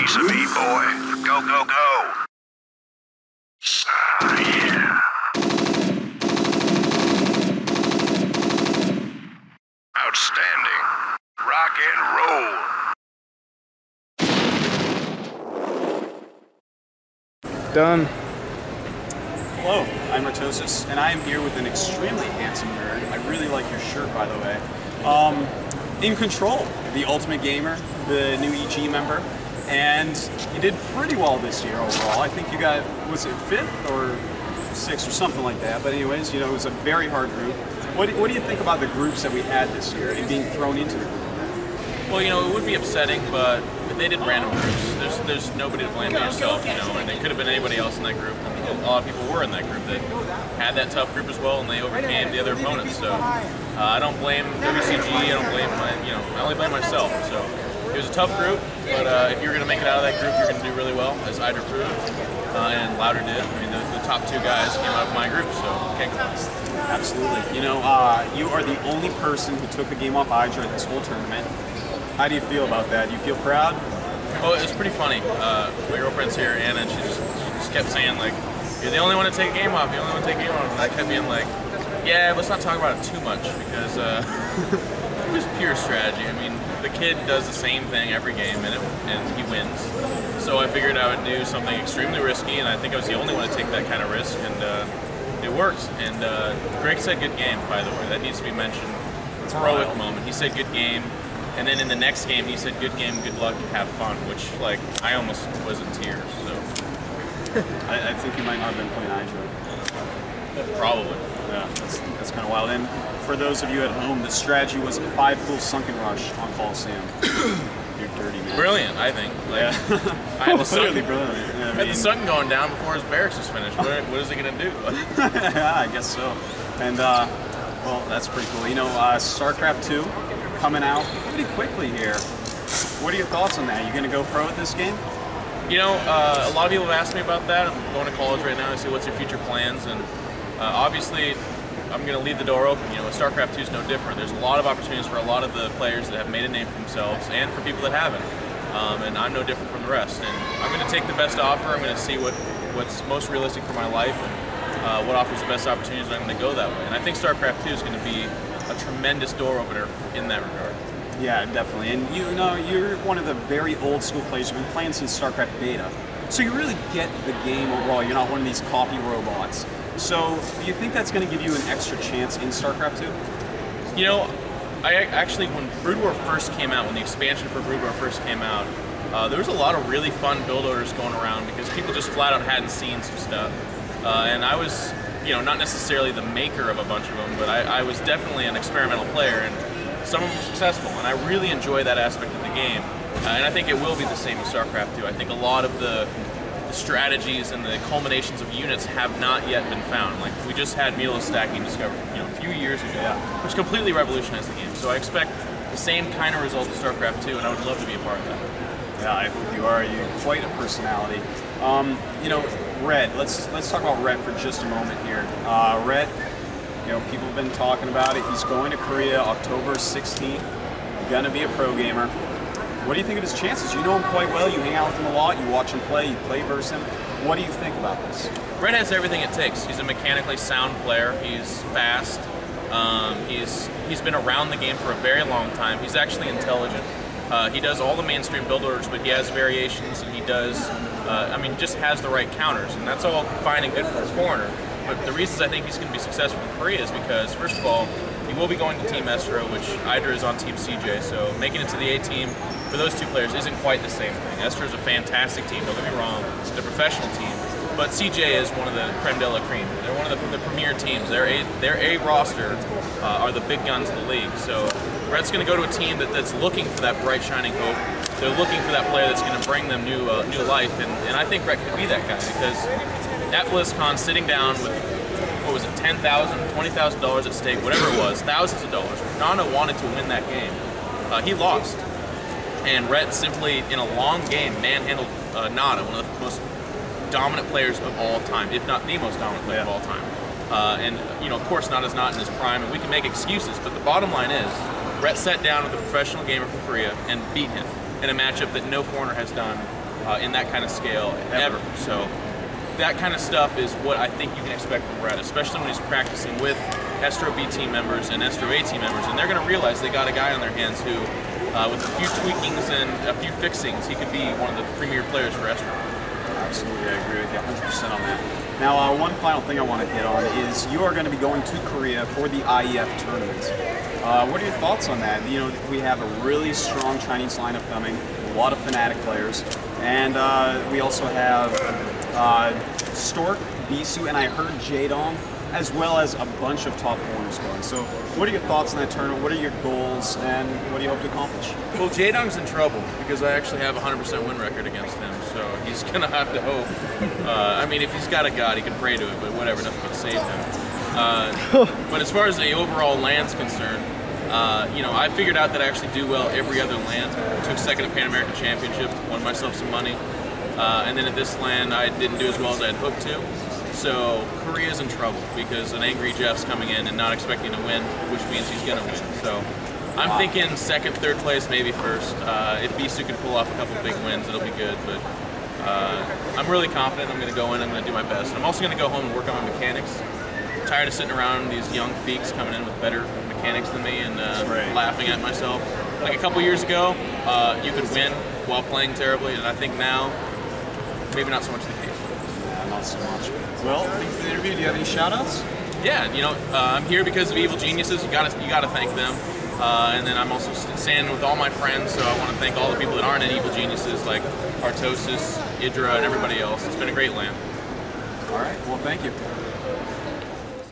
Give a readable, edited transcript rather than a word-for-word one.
piece of me, boy. Go, go, go. Yeah. Outstanding. Rock and roll. Done. Hello, I'm Artosis, and I am here with an extremely handsome nerd. I really like your shirt, by the way. iNcontroL, the ultimate gamer, the new EG member, and you did pretty well this year overall. I think you got, was it 5th or 6th or something like that, but anyways, you know, it was a very hard group. What do you think about the groups that we had this year and being thrown into the group? Well, you know, it would be upsetting, but they did random groups. There's nobody to blame but yourself, you know, and it could have been anybody else in that group. And a lot of people were in that group that had that tough group as well, and they overcame the other opponents. So I don't blame WCG. I don't blame I only blame myself. So it was a tough group, but if you're going to make it out of that group, you're going to do really well, as IdrA proved, and Louder did. I mean, the top 2 guys came out of my group, so can't complain. Absolutely. You know, you are the only person who took the game off IdrA this whole tournament. How do you feel about that? Do you feel proud? Well, it was pretty funny. My girlfriend's here, Anna, and she just kept saying, like, you're the only one to take a game off, you're the only one to take a game off. And I kept being like, yeah, let's not talk about it too much, because it was pure strategy. I mean, the kid does the same thing every game, and he wins. So I figured I would do something extremely risky, and I think I was the only one to take that kind of risk, and it worked. And Greg said good game, by the way. That needs to be mentioned. It's a heroic moment. He said good game. And then in the next game, he said, good game, good luck, have fun, which, like, I almost was in tears, so. I think you might not have been playing IdrA. Probably. Yeah, that's kind of wild. And for those of you at home, the strategy was a 5-pool sunken rush on Coliseum. You're dirty, man. Brilliant, I think. Like, yeah. I had the Clearly sun, brilliant. Yeah, had the sun going down before his barracks was finished. What is he going to do? Yeah, I guess so. And, well, that's pretty cool. You know, Starcraft 2 coming out pretty quickly here. What are your thoughts on that? Are you going to go pro at this game? You know, a lot of people have asked me about that. I'm going to college right now to see what's your future plans, and obviously I'm going to leave the door open. You know, Starcraft 2 is no different. There's a lot of opportunities for a lot of the players that have made a name for themselves, and for people that haven't. And I'm no different from the rest. And I'm going to take the best offer. I'm going to see what's most realistic for my life, and what offers the best opportunities, and I'm going to go that way. And I think Starcraft 2 is going to be a tremendous door opener in that regard. Yeah, definitely. And you know, you're one of the very old school players. You've been playing since Starcraft Beta. So you really get the game overall. You're not one of these copy robots. So do you think that's going to give you an extra chance in Starcraft 2? You know, I actually, when Brood War first came out, when the expansion for Brood War first came out, there was a lot of really fun build orders going around because people just flat out hadn't seen some stuff. And I was, you know, not necessarily the maker of a bunch of them, but I was definitely an experimental player, and some of them were successful, and I really enjoy that aspect of the game. And I think it will be the same with StarCraft 2. I think a lot of the strategies and the culminations of units have not yet been found. Like, we just had Milo stacking discovered, you know, a few years ago, which completely revolutionized the game. So I expect the same kind of results with StarCraft 2, and I would love to be a part of that. Yeah, I hope you are. You're quite a personality. You know, Red. Let's talk about Red for just a moment here. Red, you know, people have been talking about it. He's going to Korea October 16th. Gonna be a pro gamer. What do you think of his chances? You know him quite well. You hang out with him a lot. You watch him play. You play versus him. What do you think about this? Red has everything it takes. He's a mechanically sound player. He's fast. He's been around the game for a very long time. He's actually intelligent. He does all the mainstream build orders, but he has variations, and he does, I mean, he just has the right counters, and that's all fine and good for a foreigner. But the reasons I think he's going to be successful in Korea is because, first of all, he will be going to Team eSTRO, which IdrA is on Team CJ, so making it to the A team for those two players isn't quite the same thing. eSTRO is a fantastic team, don't get me wrong, it's a professional team, but CJ is one of the creme de la creme. They're one of the premier teams. Their A roster are the big guns in the league, so Red's going to go to a team that's looking for that bright, shining hope. They're looking for that player that's going to bring them new life, and I think Red could be that guy, because at BlizzCon, sitting down with, what was it, $10,000, $20,000 at stake, whatever it was, thousands of dollars. Nana wanted to win that game. He lost. And Red simply, in a long game, manhandled Nana, one of the most dominant players of all time, if not the most dominant player of all time. And, you know, of course, Nana's not in his prime, and we can make excuses, but the bottom line is, Brett sat down with a professional gamer from Korea and beat him in a matchup that no foreigner has done in that kind of scale ever. So that kind of stuff is what I think you can expect from Brett, especially when he's practicing with eSTRO B team members and eSTRO A team members, and they're going to realize they got a guy on their hands who, with a few tweakings and a few fixings, he could be one of the premier players for eSTRO. Absolutely, I agree with you 100% on that. Now, one final thing I want to hit on is you are going to be going to Korea for the IEF tournament. What are your thoughts on that? You know, we have a really strong Chinese lineup coming, a lot of Fnatic players, and we also have Stork, Bisu, and I heard Jaedong, as well as a bunch of top foreigners going. So what are your thoughts on that tournament? What are your goals, and what do you hope to accomplish? Well, Jaedong's in trouble because I actually have a 100% win record against him, so he's going to have to hope. I mean, if he's got a god, he can pray to it, but whatever, nothing can save him. But as far as the overall land's concerned, you know, I figured out that I actually do well every other land. Took second at Pan American Championships, won myself some money. And then at this land, I didn't do as well as I had hoped to. So Korea's in trouble because an angry Jeff's coming in and not expecting to win, which means he's going to win. So I'm thinking second, third place, maybe first. If Bisu can pull off a couple big wins, it'll be good. But I'm really confident I'm going to go in. I'm going to do my best. And I'm also going to go home and work on my mechanics. I'm tired of sitting around these young feeks coming in with better mechanics than me and laughing at myself. Like a couple years ago, you could win while playing terribly, and I think now, maybe not so much the case. Yeah, not so much. Well, thanks for the interview. Do you have any shout-outs? Yeah, you know, I'm here because of Evil Geniuses. You gotta thank them. And then I'm also standing with all my friends, so I want to thank all the people that aren't in Evil Geniuses, like Artosis, IdrA, and everybody else. It's been a great land. All right. Well, thank you.